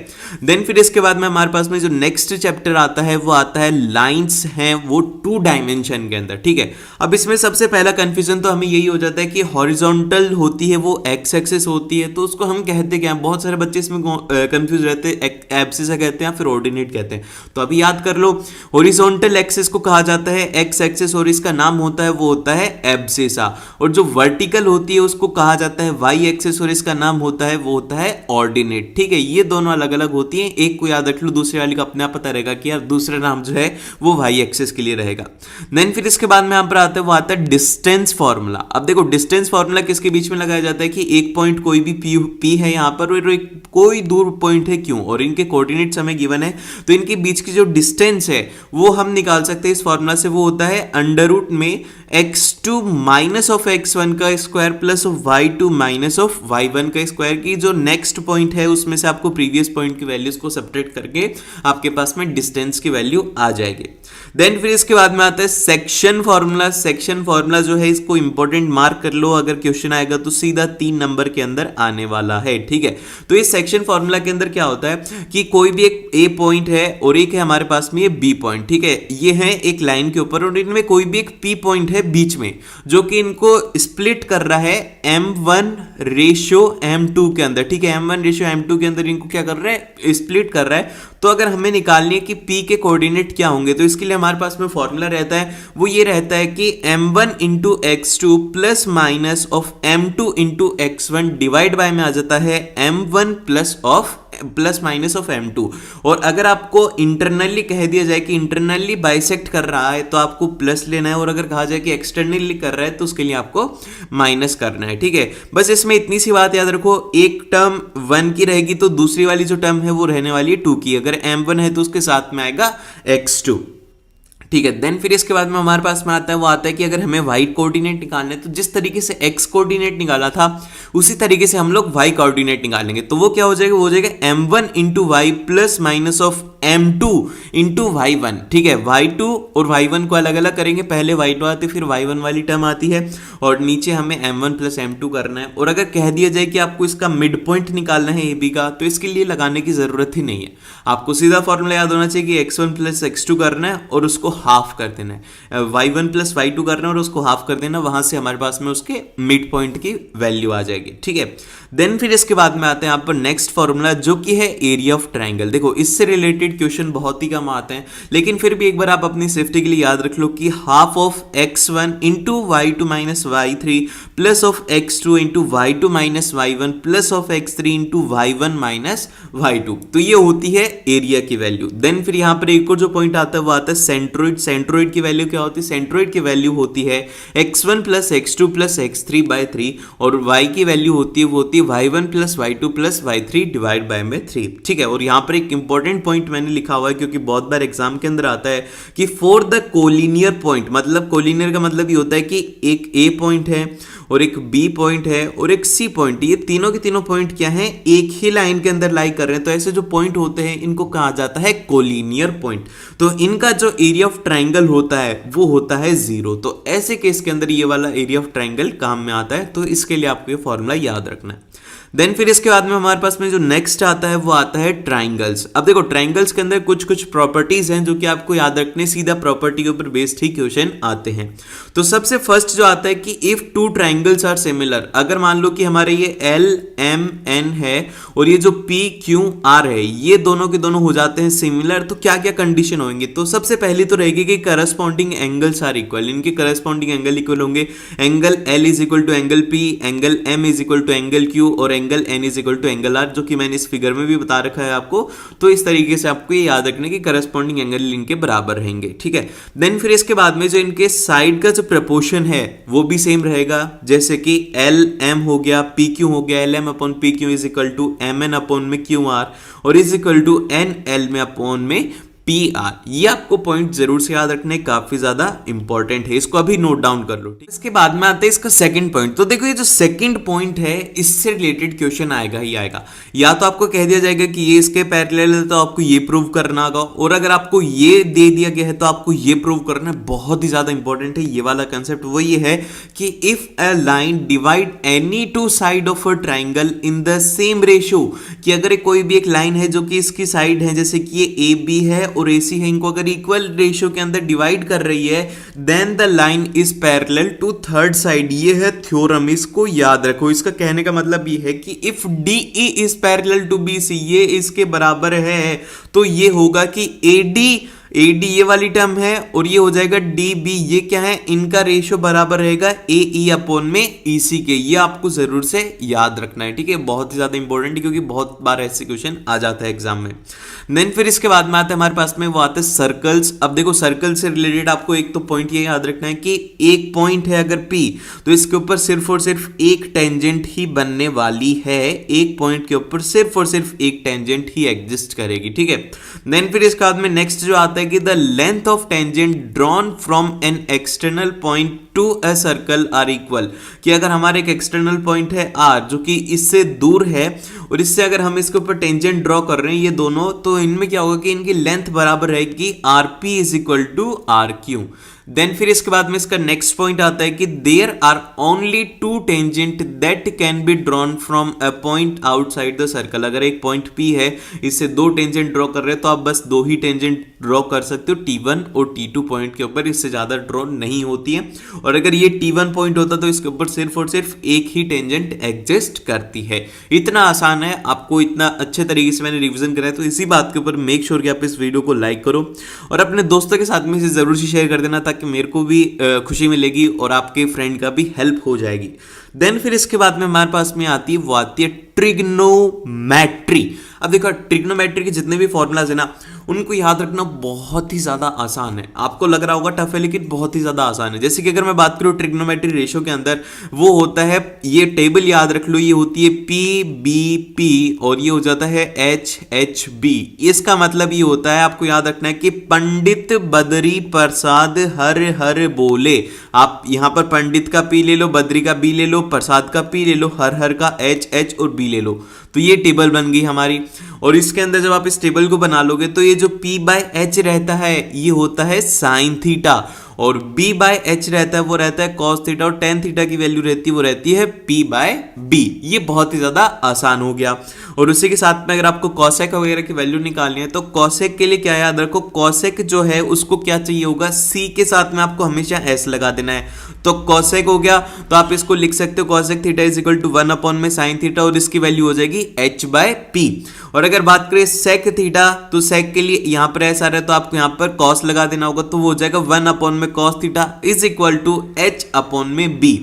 देन फिर इसके बाद में हमारे पास में जो नेक्स्ट चैप्टर आता है वो आता है लाइंस हैं वो 2 डायमेंशन के अंदर, ठीक है। अब इसमें सबसे पहला कंफ्यूजन तो हमें यही हो जाता है कि हॉरिजॉन्टल होती है वो एक्स एक्सिस होती है, तो उसको हम कहते क्या हैं, बहुत सारे बच्चे इसमें कंफ्यूज रहते हैं, एब्सिस कहते हैं फिर ऑर्डिनेट कहते हैं। तो अभी याद कर लो, हॉरिजॉन्टल एक्सिस को कहा जाता है एक्स एक्सिस और इसका नाम होता है वो होता है एब्सिसा, और जो वर्टिकल होती है उसको कहा जाता है वाई एक्सिस और इसका नाम होता है वो होता है ऑर्डिनेट, ठीक है। ये दोनों अलग अलग होती हैं, एक को याद रख लो, दूसरे वाली का अपने आप पता रहेगा कि यार दूसरा नाम जो है वो वाई एक्सिस के लिए रहेगा। देन फिर इसके बाद में यहाँ पर आता है वो आता है डिस्टेंस फार्मूला। अब देखो डिस्टेंस फार्मूला किसके बीच में लगाया जाता है कि एक पॉइंट कोई भी पी है यहाँ पर और एक कोई दूर पॉइंट है क्यों, और इनके कोऑर्डिनेट्स हमें गिवन है, तो इनके बीच की जो डिस्टेंस है वो हम निकाल सकते हैं इस फार्मूला से। वो होता है अंडर रूट में x2 माइनस ऑफ x1 का square plus of y2 minus of y1 का स्क्वायर, की जो नेक्स्ट पॉइंट है उसमें से आपको प्रीवियस पॉइंट की वैल्यूज को सब्ट्रैक्ट करके आपके पास में डिस्टेंस की वैल्यू आ जाएगी। देन फिर इसके बाद में आता है सेक्शन फार्मूला। सेक्शन फार्मूला जो है इसको इंपॉर्टेंट मार्क कर लो, अगर क्वेश्चन आएगा तो सीधा 3 नंबर के अंदर आने वाला है, ठीक है। तो इस सेक्शन फार्मूला के अंदर क्या होता है कि कोई भी एक ए पॉइंट है और एक है हमारे पास में ये बी पॉइंट, ठीक है। ये है एक लाइन के ऊपर और इनमें कोई भी एक पी पॉइंट है बीच में जो कि इनको स्प्लिट कर रहा है m1 रेशियो m2 के अंदर, ठीक है। m1 रेशियो m2 के अंदर इनको क्या कर रहा है, स्प्लिट कर रहा है। तो अगर हमें निकालनी है कि p के कोऑर्डिनेट क्या होंगे, तो इसके लिए हमारे पास में फॉर्मूला रहता है वो ये रहता है कि m1 into x2 plus minus of m2 into x1 divide by में आ जाता है m1 plus minus of m2। और अगर आपको इंटरनली कह दिया जाए कि इंटरनली बाइसेक्ट कर रहा है तो आपको प्लस लेना है, और अगर कहा जाए कि एक्सटर्नली कर रहा है तो उसके लिए आपको माइनस करना है, ठीक है। बस इसमें इतनी सी बात याद रखो, एक टर्म 1 की रहेगी तो दूसरी वाली जो टर्म है वो रहने वाली है 2 की, अगर m1 है तो उसके साथ में आएगा x2, ठीक है। देन फिर इसके बाद में हमारे पास में आता है वो आता है कि अगर हमें y कोऑर्डिनेट निकालने तो जिस तरीके से x कोऑर्डिनेट निकाला था उसी तरीके से हम लोग y कोऑर्डिनेट निकालेंगे। तो वो क्या हो जाएगा, वो हो जाएगा m1 into y plus minus of m2 into y1, ठीक है। y2 और y1 को अलग अलग करेंगे, पहले y2 आती फिर y1 वाली टर्म आती है और नीचे हमें m1 प्लस m2 करना है। और अगर कह दिया जाए कि आपको इसका मिड पॉइंट निकालना है ab का, तो इसके लिए लगाने की जरूरत ही नहीं है, आपको सीधा फॉर्मूला याद होना चाहिए कि x1 प्लस x2 करना है और उसको हाफ कर देना है, y1 प्लस y2 करना है और उसको हाफ कर देना, वहां से हमारे पास में उसके मिड पॉइंट की वैल्यू आ जाएगी, ठीक है। देन फिर इसके बाद में आते हैं यहाँ पर नेक्स्ट फॉर्मूला जो कि है एरिया ऑफ ट्राइंगल। देखो इससे रिलेटेड क्वेश्चन बहुत ही कम आते हैं, लेकिन फिर भी एक बार आप अपनी सेफ्टी के लिए याद रख लो कि half of x1 into y2 minus y3 plus of x2 into y2 minus y1 plus of x3 into y1 minus y2, तो ये होती है एरिया की वैल्यू। देन फिर यहाँ पर एक और जो पॉइंट आता है वो आता है सेंट्रोइड। सेंट्रोइड की वैल्यू क्या होती है, सेंट्रोइड की वैल्यू होती है x1 plus x2 plus x3 bye 3 और y की वैल्यू होती है y1 plus y2 plus y3 divide by में 3, ठीक है। और यहाँ पर एक इंपॉर्टेंट पॉइंट मैंने लिखा हुआ है क्योंकि बहुत बार एग्जाम के अंदर आता है कि फॉर द कोलिनियर पॉइंट, मतलब कोलिनियर का मतलब ये होता है कि एक ए पॉइंट है और एक बी पॉइंट है और एक सी पॉइंट, ये तीनों के तीनों पॉइंट क्या हैं, एक ही लाइन के अंदर लाई कर रहे हैं। तो ऐसे जो पॉइंट होते हैं इनको कहा जाता है कोलिनियर पॉइंट। तो इनका जो एरिया ऑफ ट्राइंगल होता है वो होता है 0। तो ऐसे केस के अंदर ये वाला एरिया ऑफ ट्राइंगल काम में आता है। तो इसके लिए आपको ये फॉर्मूला याद रखना है। देन फिर इसके बाद में हमारे पास में जो नेक्स्ट आता है वो आता है ट्राइंगल्स। अब देखो ट्राइंगल्स के अंदर कुछ कुछ प्रॉपर्टीज हैं जो कि आपको याद रखने, सीधा प्रॉपर्टी के ऊपर बेस्ड ही क्वेश्चन आते हैं। तो सबसे फर्स्ट जो आता है कि if two triangles are similar, अगर मान लो कि हमारे ये एल एम एन है और ये जो पी क्यू आर है ये दोनों के दोनों हो जाते हैं सिमिलर, तो क्या क्या कंडीशन होंगे। तो सबसे पहली तो रहेगी कि करस्पॉन्डिंग एंगल्स आर इक्वल, इनके करस्पॉन्डिंग एंगल इक्वल होंगे। Angle L is equal to angle P, angle M is equal to angle Q और angle N is equal to angle R, जो कि मैंने इस फिगर में भी बता रखा है आपको। तो इस तरीके से आपको ये याद रखने की करस्पॉन्डिंग एंगल इनके बराबर रहेंगे, ठीक है। देन फिर इसके बाद में जो इनके साइड का जो प्रपोर्शन है वो भी सेम रहेगा, जैसे कि एल एम हो गया, पी क्यू हो गया, L M upon P Q is equal to M N upon में क्यू आर और is equal to N L में अपॉन में पी आर। ये आपको पॉइंट जरूर से याद रखने, काफी ज्यादा इंपॉर्टेंट है, इसको अभी नोट डाउन कर लो। इसके बाद में आता है इसका सेकंड पॉइंट। तो देखो ये जो सेकंड पॉइंट है इससे रिलेटेड क्वेश्चन आएगा ही आएगा। या तो आपको कह दिया जाएगा कि ये इसके पैरेलल है तो आपको ये प्रूव करना होगा, और अगर आपको ये दे दिया गया है तो आपको ये प्रूव करना है। बहुत ही ज्यादा इंपॉर्टेंट है ये वाला कंसेप्ट। वो ये है कि if a line divide any two side of a triangle in the same ratio, कि अगर कोई भी एक लाइन है जो कि इसकी साइड है, जैसे कि ये ए बी है और AC है, इनको अगर इक्वल रेशियो के अंदर डिवाइड कर रही है, then the line is parallel to third side. ये है थ्योरम, इसको याद रखो। इसका कहने का मतलब ये है कि if DE is parallel to BC, ये इसके बराबर है, तो ये होगा कि AD ये वाली टर्म है और ये हो जाएगा DB, ये क्या है, इनका रेशियो बराबर रहेगा AE अपॉन में EC के। ये आपको जरूर से याद रखना है, ठीक है। बहुत ही ज्यादा इंपॉर्टेंट है क्योंकि बहुत बार ऐसे क्वेश्चन आ जाता है एग्जाम में। देन फिर इसके बाद में आता है हमारे पास में वो आते हैं सर्कल्स। अब देखो सर्कल से रिलेटेड आपको एक तो पॉइंट ये याद रखना है कि एक पॉइंट है अगर P, तो इसके ऊपर सिर्फ और सिर्फ एक टेंजेंट ही बनने वाली है। एक पॉइंट के ऊपर सिर्फ और सिर्फ एक टेंजेंट ही एग्जिस्ट करेगी, ठीक है। देन फिर इसके बाद में नेक्स्ट जो आता है कि the length of tangent drawn from an external point to a circle are equal, कि अगर हमारे एक एक्सटर्नल पॉइंट है R जो कि इससे दूर है और इससे अगर हम इसके ऊपर टेंजेंट ड्रॉ कर रहे हैं ये दोनों, तो इनमें क्या होगा कि इनकी लेंथ बराबर रहेगी RP is equal to RQ। Then फिर इसके बाद में इसका नेक्स्ट पॉइंट आता है कि there are only two tangent that can be drawn from a point outside the circle. अगर एक पॉइंट P है, इससे दो टेंजेंट ड्रॉ कर रहे हैं, तो आप बस दो ही टेंजेंट ड्रॉ कर सकते हो T1 और T2 पॉइंट के ऊपर, इससे ज्यादा ड्रॉ नहीं होती है। और अगर ये T1 पॉइंट होता तो इसके ऊपर सिर्फ और सिर्फ एक ही टेंजेंट एग्जिस्ट करती है। इतना आसान है, आपको इतना अच्छे तरीके से मैंने रिवीजन कराया। तो इसी बात के ऊपर मेक श्योर कि आप इस वीडियो को लाइक करो और अपने दोस्तों के साथ में इसे जरूर से शेयर कर देना, ताकि मेरे को भी खुशी मिलेगी और आपके फ्रेंड का भी हेल्प हो जाएगी। देन फिर इसके बाद में हमारे पास में आती है वो आती है ट्रिग्नोमेट्री। अब देखो ट्रिग्नोमेट्री के जितने भी फॉर्मूलाज है ना, उनको याद रखना बहुत ही ज्यादा आसान है। आपको लग रहा होगा टफ है, लेकिन बहुत ही ज्यादा आसान है। जैसे कि अगर मैं बात करूं ट्रिग्नोमेट्री रेशियो के अंदर, वो होता है, ये टेबल याद रख लो, ये होती है PBP और ये हो जाता है HHB। इसका मतलब ये होता है, आपको याद रखना है कि पंडित बद्री प्रसाद हर हर बोले। आप यहां पर पंडित का P ले लो, बद्री का B ले लो, प्रसाद का P ले लो, हर हर का H और B ले लो। तो ये टेबल बन गई हमारी। और इसके अंदर जब आप इस टेबल को बना लोगे तो ये जो P/H रहता है ये होता है साइन थीटा, और B/H रहता है वो रहता है कॉस थीटा, और टेन थीटा की वैल्यू रहती है वो रहती है P/B। ये बहुत ही ज्यादा आसान हो गया। और उसी के साथ में अगर आपको कॉसेक वगैरह की वैल्यू निकालनी है तो कॉसेक के लिए क्या याद रखो, कॉसेक जो है उसको क्या चाहिए होगा, C के साथ में आपको हमेशा S लगा देना है। तो कॉसेक हो गया, तो आप इसको लिख सकते हो cosec theta is equal to 1 upon में साइन थीटा, और इसकी वैल्यू हो जाएगी H/P। और अगर बात करें सेक थीटा, तो सेक के लिए यहां पर ऐसा रहे तो आपको यहां पर कॉस लगा देना होगा, तो वो हो जाएगा 1 अपॉन में cos theta is equal to H upon में B।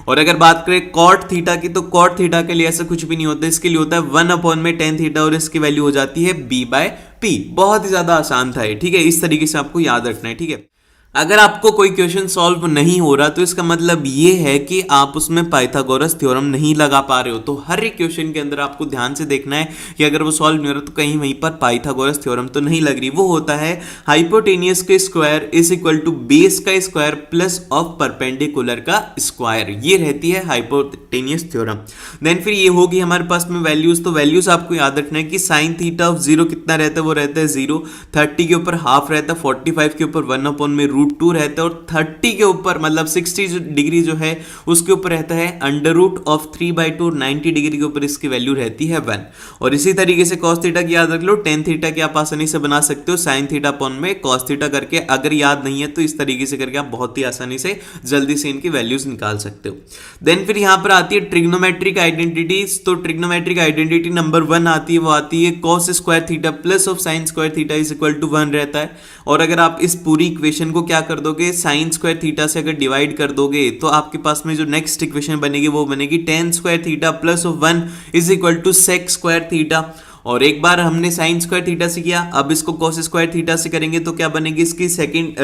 और अगर बात करें कॉट थीटा की, तो कॉट थीटा के लिए ऐसा कुछ भी नहीं होता, इसके लिए होता है 1 अपॉन में टेन थीटा, और इसकी वैल्यू हो जाती है B/P। बहुत ही ज्यादा आसान था ये, ठीक है। इस तरीके से आपको याद रखना है, ठीक है। अगर आपको कोई क्वेश्चन सॉल्व नहीं हो रहा तो इसका मतलब ये है कि आप उसमें पाइथागोरस थ्योरम नहीं लगा पा रहे हो। तो हर एक क्वेश्चन के अंदर आपको ध्यान से देखना है कि अगर वो सॉल्व नहीं हो रहा तो कहीं वहीं पर पाइथागोरस थ्योरम तो नहीं लग रही। वो होता है हाइपोटेनियस के square is equal to base का स्क्वायर प्लस ऑफ परपेंडिकुलर का स्क्वायर, ये रहती है हाइपोटेनियस थ्योरम। देन फिर ये होगी हमारे पास में वैल्यूज। तो वैल्यूज आपको याद रखना है कि साइन थीटा ऑफ 0 कितना रहता है, वो रहता है 0, 30 के ऊपर हाफ रहता है, 45 के ऊपर 1 में √2 रहता है, और 30 के ऊपर मतलब 60 डिग्री जो है उसके ऊपर रहता है √3/2, 90 डिग्री के ऊपर इसकी वैल्यू रहती है 1। और इसी तरीके से cos थीटा की याद रख लो, tan थीटा की आप आसानी से बना सकते हो sin थीटा अपॉन में cos थीटा करके। अगर याद नहीं है तो इस तरीके से करके आप बहुत ही आसानी से जल्दी से इनकी वैल्यूज निकाल सकते हो। देन फिर यहां पर आती है ट्रिग्नोमेट्रिक आइडेंटिटीज। तो ट्रिग्नोमेट्रिक आइडेंटिटी नंबर 1 आती है, वो आती है cos square theta plus of sin square theta is equal to 1 रहता है। और अगर आप इस पूरी इक्वेशन को क्या कर दोगे, sin स्क्वायर थीटा से अगर डिवाइड कर दोगे तो आपके पास में जो नेक्स्ट इक्वेशन बनेगी वो बनेगी tan square theta plus of 1 is equal to sec square theta. और एक बार हमने sin स्क्वायर थीटा से किया, अब इसको cos स्क्वायर थीटा से करेंगे तो क्या बनेगी, इसकी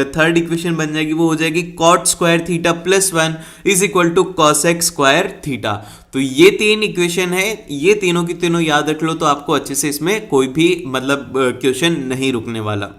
थर्ड इक्वेशन बन जाएगी, वो हो जाएगी cot square theta plus 1 is equal to cosec square theta. तो ये 3 इक्वेशन है, ये तीनों की तीनों याद रख लो तो आपको अच्छे से इसमें कोई भी मतलब क्वेश्चन नहीं रुकने वाला।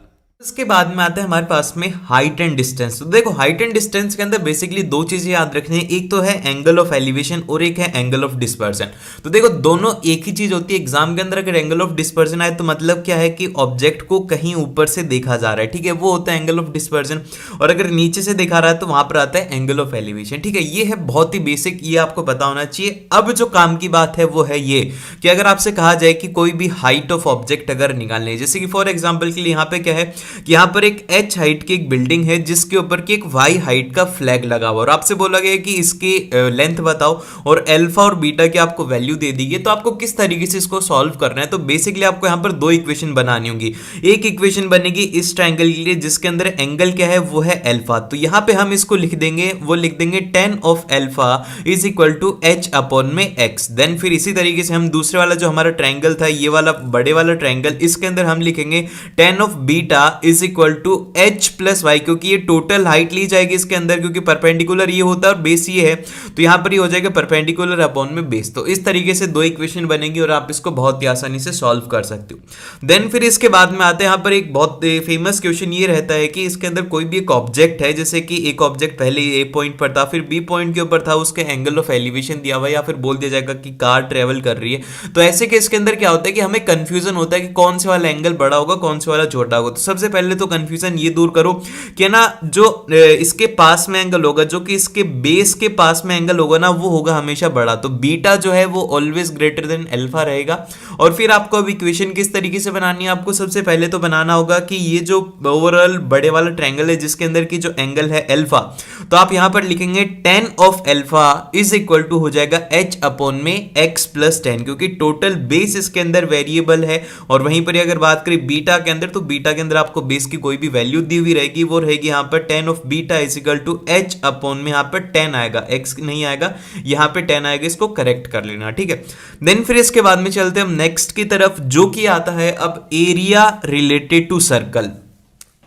इसके बाद में आता है हमारे पास में हाइट एंड डिस्टेंस। तो देखो हाइट एंड डिस्टेंस के अंदर बेसिकली 2 चीजें याद रखनी है, एक तो है एंगल ऑफ एलिवेशन और एक है एंगल ऑफ डिस्पर्सन। तो देखो दोनों एक ही चीज होती है। एग्जाम के अंदर अगर एंगल ऑफ डिस्पर्सन आए तो मतलब क्या है कि ऑब्जेक्ट को कहीं ऊपर से देखा जा रहा है, ठीक है, वो होता है एंगल ऑफ डिस्पर्सन। और अगर नीचे से देखा रहा है तो वहां पर आता है एंगल ऑफ एलिवेशन, ठीक है। ये है बहुत ही बेसिक, ये आपको पता होना चाहिए। अब जो काम की बात है वो है ये कि अगर आपसे कहा जाए कि कोई भी हाइट ऑफ ऑब्जेक्ट अगर निकालनी है, जैसे कि फॉर एग्जाम्पल के लिए यहाँ पे क्या है कि यहाँ पर एक h हाइट की एक बिल्डिंग है जिसके ऊपर की एक y हाइट का फ्लैग लगा हुआ और आपसे बोला गया कि इसकी लेंथ बताओ और अल्फा और बीटा की आपको वैल्यू दे दी गई, तो आपको किस तरीके से इसको सॉल्व करना है। तो बेसिकली आपको यहाँ पर 2 इक्वेशन बनानी होंगी। एक इक्वेशन बनेगी इस ट्रायंगल के लिए जिसके अंदर एंगल क्या है, वो है अल्फा। तो यहाँ पे हम इसको लिख देंगे, वो लिख देंगे tan of alpha is equal to h upon में x। देन फिर इसी तरीके से हम दूसरे वाला जो हमारा ट्रायंगल था, ये वाला बड़े वाला ट्रायंगल, इसके अंदर हम लिखेंगे tan of beta is equal to h plus y, क्योंकि ये टोटल हाइट ली जाएगी इसके अंदर, क्योंकि परपेंडिकुलर ये होता है और बेस ये है, तो यहां पर ये हो जाएगा परपेंडिकुलर अपॉन में बेस। तो इस तरीके से 2 इक्वेशन बनेगी और आप इसको बहुत ही आसानी से सॉल्व कर सकते हो। देन फिर इसके बाद में आते हैं यहां पर एक बहुत फेमस क्वेश्चन ये रहता है कि इसके अंदर कोई भी एक ऑब्जेक्ट है, जैसे कि एक ऑब्जेक्ट पहले ए पॉइंट पर था, फिर बी पॉइंट के ऊपर था, उसके एंगल ऑफ एलिवेशन दिया हुआ है, या फिर बोल दिया जाएगा कि कार ट्रेवल कर रही है। तो ऐसे केस के अंदर क्या होता है कि हमें कंफ्यूजन होता है कि कौन से वाला एंगल बड़ा होगा, कौन से वाला छोटा होगा। तो सबसे पहले तो कंफ्यूजन ये दूर करो कि ना जो इसके पास में एंगल होगा, जो कि इसके बेस के पास में एंगल होगा ना, वो होगा हमेशा बड़ा। तो बीटा जो है वो ऑलवेज ग्रेटर देन अल्फा रहेगा। और फिर आपको अब इक्वेशन किस तरीके से बनानी है, आपको सबसे पहले तो बनाना होगा कि ये जो ओवरऑल बड़े वाला ट्रायंगल है जिसके अंदर की जो एंगल है अल्फा, तो आप यहां पर लिखेंगे tan of alpha is equal to हो जाएगा h अपॉन में x प्लस 10, क्योंकि टोटल बेस इसके अंदर वेरिएबल है। और वहीं पर अगर बात करें बीटा के अंदर, तो बीटा के अंदर आपको बेस की कोई भी वैल्यू दी हुई रहेगी, वो रहेगी यहाँ पर tan of beta is equal to h upon में यहाँ पर 10 आएगा, x नहीं आएगा, यहाँ पे 10 आएगा, इसको करेक्ट कर लेना, ठीक है। देन फिर इसके बाद में चलते हैं हम नेक्स्ट की तरफ, जो कि आता है अब एरिया रिलेटेड टू सर्कल।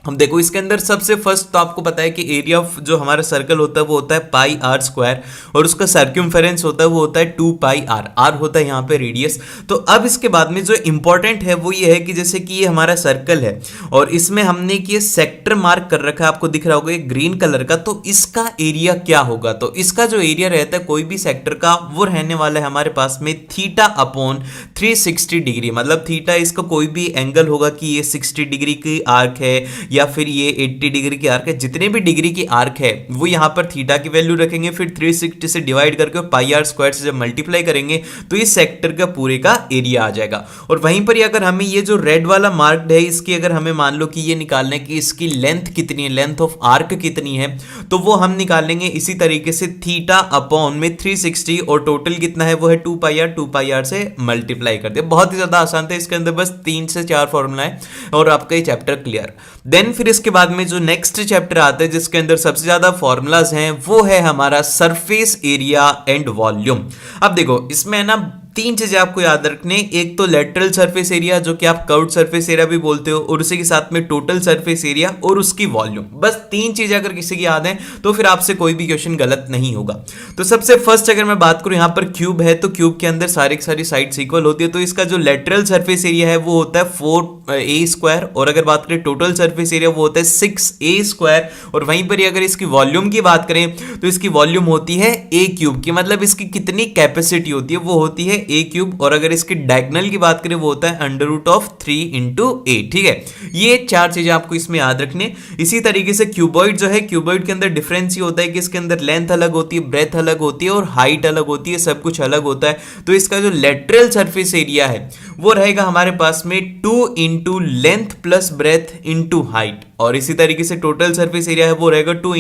हम देखो इसके अंदर सबसे फर्स्ट तो आपको पता है कि एरिया ऑफ जो हमारा सर्कल होता है वो होता है पाई आर स्क्वायर, और उसका सर्क्यूमफेरेंस होता है वो होता है 2 पाई आर, आर होता है यहाँ पे रेडियस। तो अब इसके बाद में जो इंपॉर्टेंट है वो ये है कि जैसे कि ये हमारा सर्कल है और इसमें हमने कि ये सेक्टर मार्क कर रखा है, आपको दिख रहा होगा ग्रीन कलर का, तो इसका एरिया क्या होगा। तो इसका जो एरिया रहता है कोई भी सेक्टर का, वो रहने वाला है हमारे पास में थीटा अपॉन 360 डिग्री। मतलब थीटा इसका कोई भी एंगल होगा कि ये 60 डिग्री की आर्क है या फिर ये 80 डिग्री की आर्क है, जितने भी डिग्री की आर्क है वो यहां पर थीटा की वैल्यू रखेंगे, फिर 360 से डिवाइड करके पाई आर स्क्वायर से जब मल्टीप्लाई करेंगे तो इस सेक्टर का पूरे का एरिया आ जाएगा। और वहीं पर अगर हमें ये जो रेड वाला मार्क्ड है, इसकी अगर हमें मान लो कि ये निकालना है कि इसकी लेंथ कितनी है, लेंथ ऑफ आर्क कितनी है, तो वो हम निकालेंगे इसी तरीके से थीटा अपॉन में 360, और टोटल कितना है वो है 2 पाई आर से मल्टीप्लाई कर दिया। बहुत ही ज्यादा आसान था, इसके अंदर बस 3 से 4 फॉर्मूला है और आपका ये चैप्टर क्लियर। देन फिर इसके बाद में जो नेक्स्ट चैप्टर आता है जिसके अंदर सबसे ज्यादा फॉर्मूलाज हैं, वो है हमारा सरफेस एरिया एंड वॉल्यूम। अब देखो इसमें ना तीन चीजें आपको याद रखने, एक तो लेटरल सरफेस एरिया जो कि आप कर्व्ड सरफेस एरिया भी बोलते हो, और उसी के साथ में टोटल सरफेस एरिया और उसकी वॉल्यूम। बस तीन चीजें अगर किसी की याद है तो फिर आपसे कोई भी क्वेश्चन गलत नहीं होगा। तो सबसे फर्स्ट अगर मैं बात करूं, यहां पर क्यूब है तो क्यूब के अंदर सारी की सारी साइड्स इक्वल होती है, तो इसका जो लेटरल सरफेस एरिया है वो होता है 4a², और अगर बात करें टोटल सरफेस एरिया वो होता है 6a², और वहीं पर अगर इसकी वॉल्यूम की बात करें तो इसकी वॉल्यूम होती है a³ की, मतलब इसकी कितनी कैपेसिटी होती है वो होती है a³, और अगर इसकी डायगोनल की बात करें वो होता है √3 × a। ठीक है, ये चार चीजें आपको इसमें याद रखने। इसी तरीके से क्यूबॉइड जो है, क्यूबॉइड के अंदर डिफरेंस ये होता है कि इसके अंदर लेंथ अलग होती है, ब्रेथ अलग होती है और हाइट अलग होती है, सब कुछ अलग होता है। तो इसका जो लेटरल सरफेस एरिया है वो रहेगा हमारे पास में 2 × लेंथ प्लस ब्रेथ × हाइट, और इसी तरीके से टोटल सरफेस एरिया है वो रहेगा 2 ×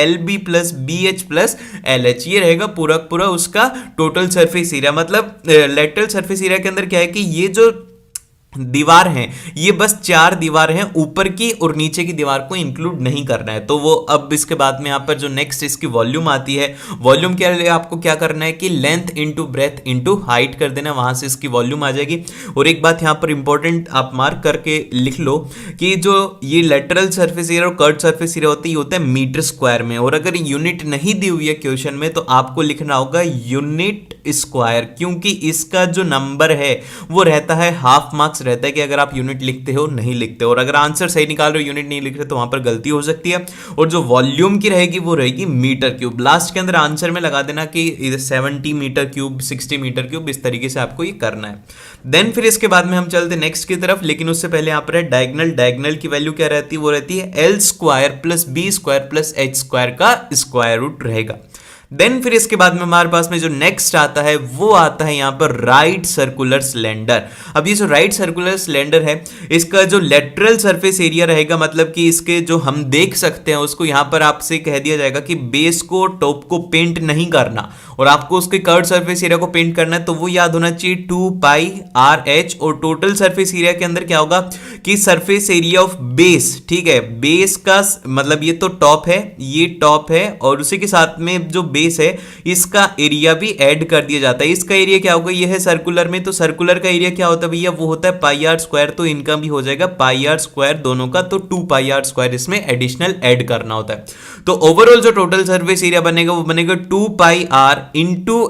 LB + BH + LH। ये रहेगा पूरा पूरा उसका टोटल सरफेस एरिया। मतलब लेटरल सरफेस एरिया के अंदर क्या है कि ये जो दीवार हैं ये बस चार दीवार हैं, ऊपर की और नीचे की दीवार को इंक्लूड नहीं करना है। तो वो अब इसके बाद में यहाँ पर जो नेक्स्ट इसकी वॉल्यूम आती है, वॉल्यूम के लिए आपको क्या करना है कि लेंथ × ब्रेथ × हाइट कर देना, वहां से इसकी वॉल्यूम आ जाएगी। और एक बात यहाँ पर इंपॉर्टेंट आप मार्क करके लिख लो कि जो ये लेटरल सर्फेस एरिया और कर्व्ड सर्फेस एरिया होता है ये होता है मीटर स्क्वायर में, और अगर यूनिट नहीं दी हुई है क्वेश्चन में तो आपको लिखना होगा यूनिट स्क्वायर, क्योंकि इसका जो नंबर है वो रहता है हाफ मार्क्स रहता है कि अगर आप यूनिट लिखते हो नहीं लिखते, और अगर आंसर सही निकाल रहे हो यूनिट नहीं लिख रहे तो वहां पर गलती हो सकती है। और जो वॉल्यूम की रहेगी वो रहेगी मीटर क्यूब। लास्ट के अंदर आंसर में लगा देना कि 70 मीटर क्यूब, 60 मीटर क्यूब, इस तरीके से आपको ये करना है। देन फिर इसके बाद में हम चलते नेक्स्ट की तरफ, लेकिन उससे पहले यहाँ पर है डायगोनल। डायगोनल की वैल्यू क्या रहती है, वो रहती है L² + B² + H² का स्क्वायर रूट रहेगा। देन फिर इसके बाद में हमारे पास में जो नेक्स्ट आता है वो आता है यहाँ पर राइट सर्कुलर सिलेंडर। अब ये जो राइट सर्कुलर सिलेंडर है इसका जो लेटरल सरफेस एरिया रहेगा, मतलब कि इसके जो हम देख सकते हैं उसको यहाँ पर आपसे कह दिया जाएगा कि बेस को टॉप को पेंट नहीं करना और आपको उसके कर्व्ड सरफेस एरिया को पेंट करना है, तो वो याद होना चाहिए 2πRh। और टोटल सरफेस एरिया के अंदर क्या होगा कि सरफेस एरिया ऑफ बेस, ठीक है, बेस का मतलब ये तो टॉप है, ये टॉप है, और उसी के साथ में जो बेस है इसका एरिया भी ऐड कर दिया जाता है। इसका एरिया क्या होगा, ये है सर्कुलर में, तो सर्कुलर का एरिया क्या होता है भैया, वो होता है πr², तो इनका भी हो जाएगा πr² दोनों का, तो 2πr² इसमें एडिशनल ऐड करना होता है। तो ओवरऑल जो टोटल सरफेस एरिया बनेगा वो बनेगा 2πr ×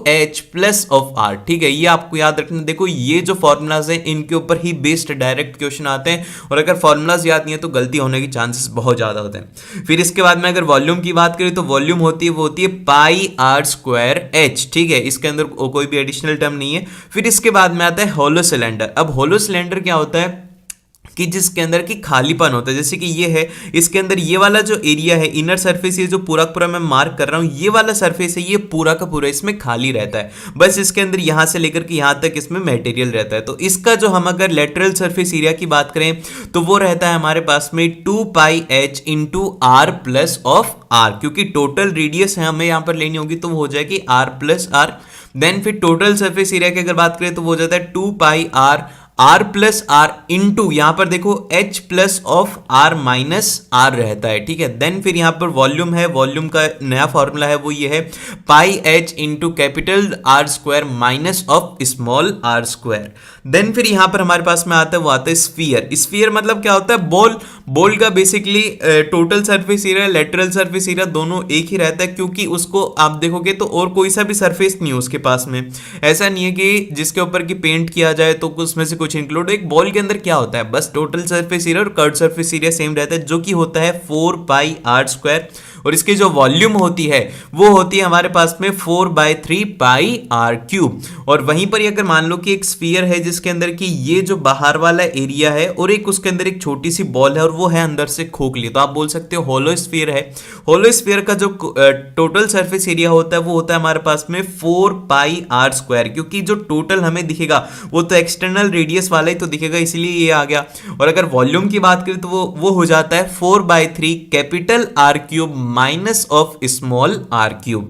h + r। ठीक है, ये आपको याद रखना। देखो ये जो फॉर्मूलाज हैं इनके ऊपर ही बेस्ड डायरेक्ट क्वेश्चन आते हैं, और अगर फॉर्मूलाज याद नहीं है तो गलती होने की चांसेस बहुत ज्यादा होते हैं। फिर इसके बाद में अगर वॉल्यूम की बात करें तो वॉल्यूम होती है वो होती है πr²h। ठीक है, इसके अंदर कोई भी एडिशनल टर्म नहीं है। फिर इसके बाद में आता है होलो सिलेंडर। अब होलो सिलेंडर क्या होता है कि जिसके अंदर की खालीपन होता है, जैसे कि ये है, इसके अंदर ये वाला जो एरिया है इनर सरफेस, ये जो पूरा पूरा मैं मार्क कर रहा हूं, ये वाला सरफेस है ये पूरा का पूरा इसमें खाली रहता है, बस इसके अंदर यहां से लेकर के यहां तक इसमें मटेरियल रहता है। तो इसका जो हम अगर लेटरल सरफेस एरिया की बात करें तो वो रहता है हमारे पास में 2πh × r + r, क्योंकि टोटल रेडियस है हमें यहां पर लेनी होगी तो वो हो जाएगी r + r। देन फिर टोटल सरफेस एरिया की अगर बात करें तो वो हो जाता है 2πr r + r इंटू यहाँ पर देखो h + r - r रहता है। ठीक है, देन फिर यहाँ पर वॉल्यूम है, वॉल्यूम का नया फॉर्मूला है वो ये है πh × R² - r²। देन फिर यहाँ पर हमारे पास में आता है वो आता है स्फीयर। स्फीयर मतलब क्या होता है, बॉल। बॉल का basically total surface area, lateral surface area दोनों एक ही रहता है, क्योंकि उसको आप देखोगे तो और कोई सा भी सरफेस नहीं है उसके पास में। ऐसा नहीं है कि जिसके ऊपर की पेंट किया जाए तो उसमें से कुछ इंक्लूड। एक बॉल के अंदर क्या होता है, बस टोटल सरफेस एरिया और कर्व्ड सरफेस एरिया सेम रहता है, जो कि होता है 4πr², और इसकी जो वॉल्यूम होती है वो होती है हमारे पास में 4/3πr³। और वहीं पर अगर मान लो कि एक स्फीयर है जिसके अंदर की ये जो बाहर वाला एरिया है और एक उसके अंदर एक छोटी सी बॉल है और वो है अंदर से खोखली, तो आप बोल सकते हो होलो स्फीयर है। होलो स्फीयर का जो टोटल सरफेस एरिया होता है वो होता है हमारे पास में 4πr², क्योंकि जो टोटल हमें दिखेगा वो तो एक्सटर्नल रेडियस वाला ही तो दिखेगा, इसलिए ये आ गया। और अगर वॉल्यूम की बात करें तो वो हो जाता है 4/3 R³ - r³।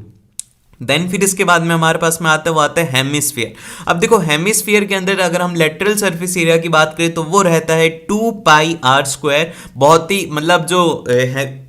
देन फिर इसके बाद में हमारे पास में आता है वो आता है हेमिस्फीयर। अब देखो हेमिस्फीयर के अंदर अगर हम लेटरल सरफेस एरिया की बात करें तो वो रहता है 2πr²। बहुत ही मतलब जो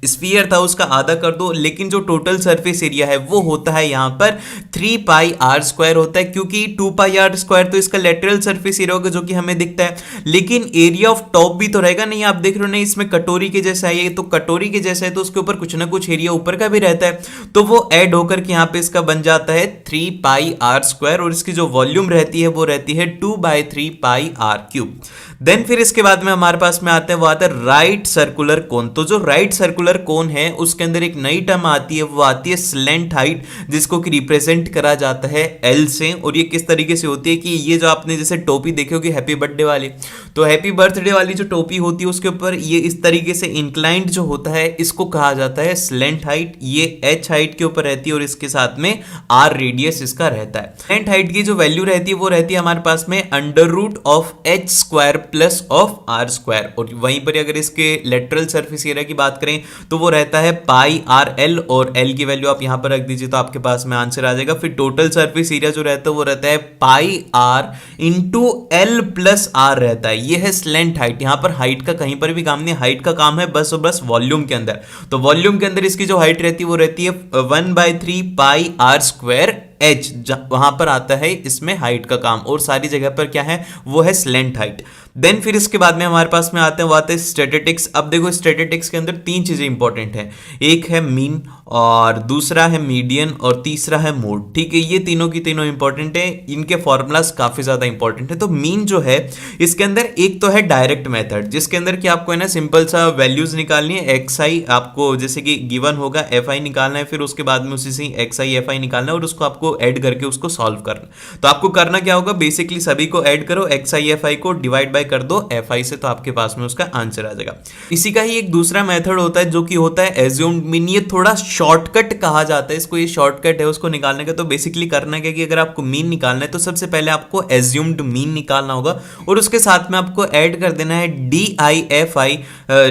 स्फीयर था उसका आधा कर दो, लेकिन जो टोटल सरफेस एरिया है वो होता है यहाँ पर 3πr² होता है, क्योंकि 2πr² तो इसका लेटरल सरफेस एरिया होगा जो कि हमें दिखता है, लेकिन एरिया ऑफ टॉप भी तो रहेगा नहीं। आप देख रहे हो ना इसमें कटोरी के जैसा है, ये तो कटोरी के जैसा है तो उसके ऊपर कुछ ना कुछ एरिया ऊपर का भी रहता है, तो वो ऐड होकर के यहाँ पे इसका बन जाता है 3πr², और इसकी जो वॉल्यूम रहती है वो रहती है 2/3πr³। देन फिर इसके बाद में हमारे पास में आता है वो आता है राइट सर्कुलर कोन। तो जो राइट सर्कुलर कोन है उसके अंदर एक नई टर्म आती है, वो आती है स्लेंट हाइट, जिसको कि रिप्रेजेंट करा जाता है L से। और ये किस तरीके से होती है कि ये जो आपने जैसे टोपी देखी होगी हैप्पी बर्थडे वाली, तो हैप्पी बर्थडे वाली जो टोपी होती है उसके ऊपर ये इस तरीके से इंक्लाइंड जो होता है इसको कहा जाता है स्लेंट हाइट। ये H हाइट के ऊपर रहती है और इसके साथ में R रेडियस इसका रहता है। स्लेंट हाइट की जो वैल्यू रहती है वो रहती है हमारे पास में √H² प्लस ऑफ R²। और वहीं पर अगर इसके लेटरल सरफेस एरिया की बात करें तो वो रहता है πRL, और L की वैल्यू आप यहां पर रख दीजिए तो आपके पास में आंसर आ जाएगा। फिर टोटल सरफेस एरिया जो रहता है वो रहता है πR into L plus R रहता है। ये है स्लेंट हाइट। यहां पर हाइट का कहीं पर भी काम नहीं, हाइट का काम है बस और बस वॉल्यूम के अंदर। तो वॉल्यूम के अंदर इसकी जो हाइट रहती है वो रहती है 1/3πr² H, वहां पर आता है इसमें हाइट का काम, और सारी जगह पर क्या है वो है स्लेंट हाइट। देन फिर इसके बाद में हमारे पास में आते हैं वो आते हैं स्टैटिस्टिक्स। अब देखो स्टैटिस्टिक्स के अंदर तीन चीजें इंपॉर्टेंट है, एक है मीन और दूसरा है मीडियन और तीसरा है मोड। ठीक है, ये तीनों की तीनों इंपॉर्टेंट है, इनके फॉर्मूलाज काफी ज्यादा इंपॉर्टेंट है। तो मीन जो है इसके अंदर एक तो है डायरेक्ट मेथड, जिसके अंदर कि आपको है ना सिंपल सा वैल्यूज निकालनी है। xi आपको जैसे कि गिवन होगा fi निकालना है, फिर उसके बाद में उसी से xi fi निकालना है और उसको आपको ऐड करके उसको सॉल्व करना। तो आपको करना क्या होगा, बेसिकली सभी को ऐड करो, xi fi को डिवाइड बाय कर दो fi से, तो आपके पास में उसका आंसर आ जाएगा। इसी का ही एक दूसरा मेथड होता है जो कि होता है एज्यूम्ड मीन। ये थोड़ा शॉर्टकट कहा जाता है इसको, ये शॉर्टकट है उसको निकालने का। तो बेसिकली करना क्या कि अगर आपको मीन निकालना है तो सबसे पहले आपको एज्यूम्ड मीन निकालना होगा और उसके साथ में आपको ऐड कर देना है DIFI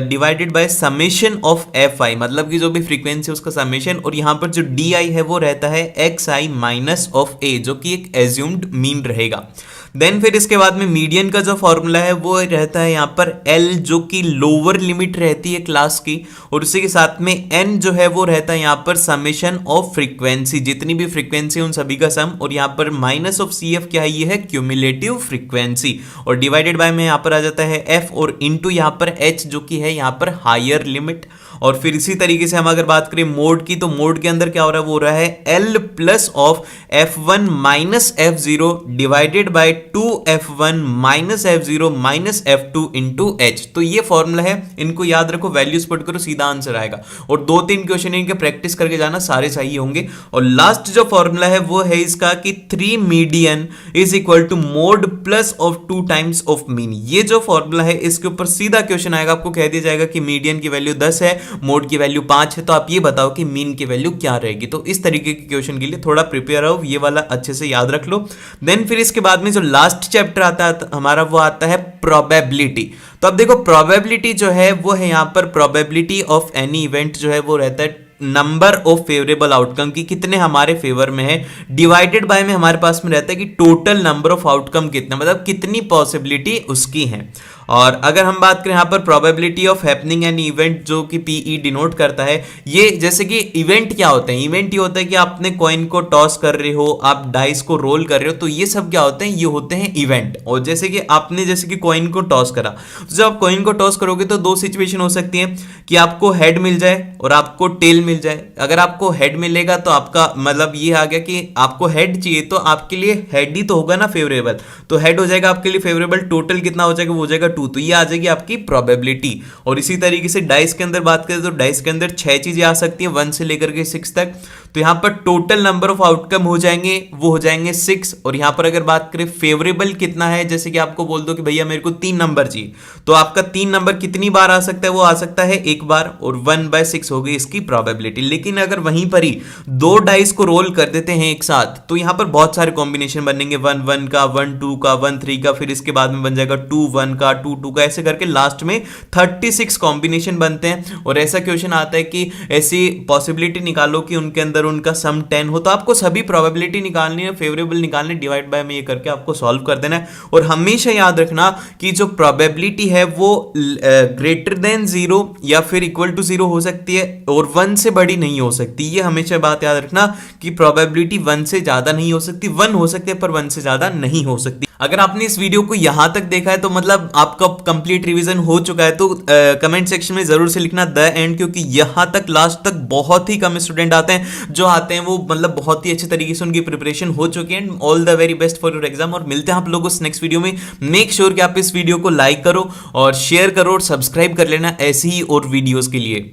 divided by summation of fi, मतलब कि जो भी फ्रीक्वेंसी उसका समेशन, और यहां पर जो DI है वो रहता है xi माइनस ऑफ a, जो कि एक एज्यूम्ड मीन रहेगा। देन फिर इसके बाद में मीडियन का जो फॉर्मूला है वो रहता है यहाँ पर L, जो कि लोअर लिमिट रहती है क्लास की, और उसी के साथ में N जो है वो रहता है यहाँ पर समेशन ऑफ फ्रीक्वेंसी, जितनी भी फ्रीक्वेंसी उन सभी का सम, और यहाँ पर माइनस ऑफ CF क्या है, ये है क्यूमुलेटिव फ्रीक्वेंसी, और डिवाइडेड बाय में यहाँ पर आ जाता है F, और इनटू यहाँ पर H जो कि है यहाँ पर हायर लिमिट। और फिर इसी तरीके से हम अगर बात करें मोड की, तो मोड के अंदर क्या हो रहा है, वो हो रहा है L plus of F1 minus F0 divided by 2F1 minus F0 minus F2 into H। तो ये फॉर्मूला है, इनको याद रखो, वैल्यूज पुट करो, सीधा आंसर आएगा। और 2-3 क्वेश्चन इनके प्रैक्टिस करके जाना, सारे सही होंगे। और लास्ट जो फॉर्मूला है वो है इसका कि 3 median is equal to mode plus of 2 times of mean. ये जो फॉर्मूला है इसके ऊपर सीधा क्वेश्चन आएगा, आपको कह दिया जाएगा कि मीडियन की वैल्यू 10 है, मोड की वैल्यू 5 है, तो आप ये बताओ कि मीन की वैल्यू क्या रहेगी। तो इस तरीके के क्वेश्चन के लिए थोड़ा प्रिपेयर हो, ये वाला अच्छे से याद रख लो। देन फिर इसके बाद में जो लास्ट चैप्टर आता है हमारा वो आता है प्रोबेबिलिटी। तो अब देखो प्रोबेबिलिटी जो है वो है यहाँ पर प्रोबेबिलिटी ऑफ एनी इवेंट जो है वो रहता है नंबर ऑफ फेवरेबल आउटकम की कितने हमारे फेवर में है, डिवाइडेड बाय में हमारे पास में रहता है कि टोटल नंबर ऑफ आउटकम कितना, मतलब कितनी पॉसिबिलिटी उसकी है। और अगर हम बात करें यहाँ पर probability of happening an event, जो कि PE डिनोट करता है, ये जैसे कि इवेंट क्या होते हैं, इवेंट ये होता है कि आपने कॉइन को टॉस कर रहे हो, आप डाइस को रोल कर रहे हो, तो ये सब क्या होते हैं, ये होते हैं इवेंट। और जैसे कि आपने जैसे कि कॉइन को टॉस करा, तो जब आप कॉइन को टॉस करोगे तो 2 सिचुएशन हो सकती है कि आपको हेड मिल जाए और आपको टेल मिल जाए। अगर आपको हेड मिलेगा तो आपका मतलब ये आ गया कि आपको हेड चाहिए, तो आपके लिए हेड ही तो होगा ना फेवरेबल, तो हेड हो जाएगा आपके लिए फेवरेबल। टोटल कितना हो जाएगा, वो हो जाएगा 2, तो ये आ जाएगी आपकी प्रोबेबिलिटी। और इसी तरीके से डाइस के अंदर बात करें तो डाइस के अंदर 6 चीजें आ सकती हैं, 1 से लेकर के 6 तक। तो यहां पर टोटल नंबर ऑफ आउटकम हो जाएंगे वो हो जाएंगे 6। और यहां पर अगर बात करें फेवरेबल कितना है, जैसे कि आपको बोल दो कि भैया मेरे को 3 नंबर चाहिए, तो आपका 3 नंबर कितनी बार आ सकता है, वो आ सकता है 1 बार, और 1/6 होगी इसकी प्रोबेबिलिटी। लेकिन अगर वहीं पर ही 2 डाइस को रोल कर देते हैं एक साथ, तो यहां पर बहुत सारे कॉम्बिनेशन बनेंगे, 1-1 का, 1-2 का, 1-3 का, फिर इसके बाद में बन जाएगा 2-1 का, 2 का, ऐसे करके लास्ट में 36 कॉम्बिनेशन बनते हैं। और ऐसा क्वेश्चन आता है कि ऐसी पॉसिबिलिटी निकालो कि उनके अंदर उनका सम 10 हो, तो आपको सभी प्रोबेबिलिटी निकालनी है, फेवरेबल निकालनी, डिवाइड बाय में ये करके आपको सॉल्व कर देना है। और हमेशा याद रखना कि जो प्रोबेबिलिटी है वो ग्रेटर देन 0 या फिर इक्वल टू 0 हो सकती है और 1 से बड़ी नहीं हो सकती। ये हमेशा बात याद रखना कि प्रोबेबिलिटी 1 से ज्यादा नहीं हो सकती, 1 हो सकती है पर 1 से ज्यादा नहीं हो सकती। अगर आपने इस वीडियो को यहां तक देखा है तो मतलब आपका कंप्लीट रिवीजन हो चुका है। तो कमेंट सेक्शन में जरूर से लिखना द एंड, क्योंकि यहां तक लास्ट तक बहुत ही कम स्टूडेंट आते हैं। जो आते हैं वो मतलब बहुत ही अच्छे तरीके से उनकी प्रिपरेशन हो चुकी है। All the very best for your exam, और मिलते हैं आप लोगों को नेक्स्ट वीडियो में। मेक श्योर कि आप इस वीडियो को लाइक करो और शेयर करो और सब्सक्राइब कर लेना ऐसी ही और वीडियोस के लिए।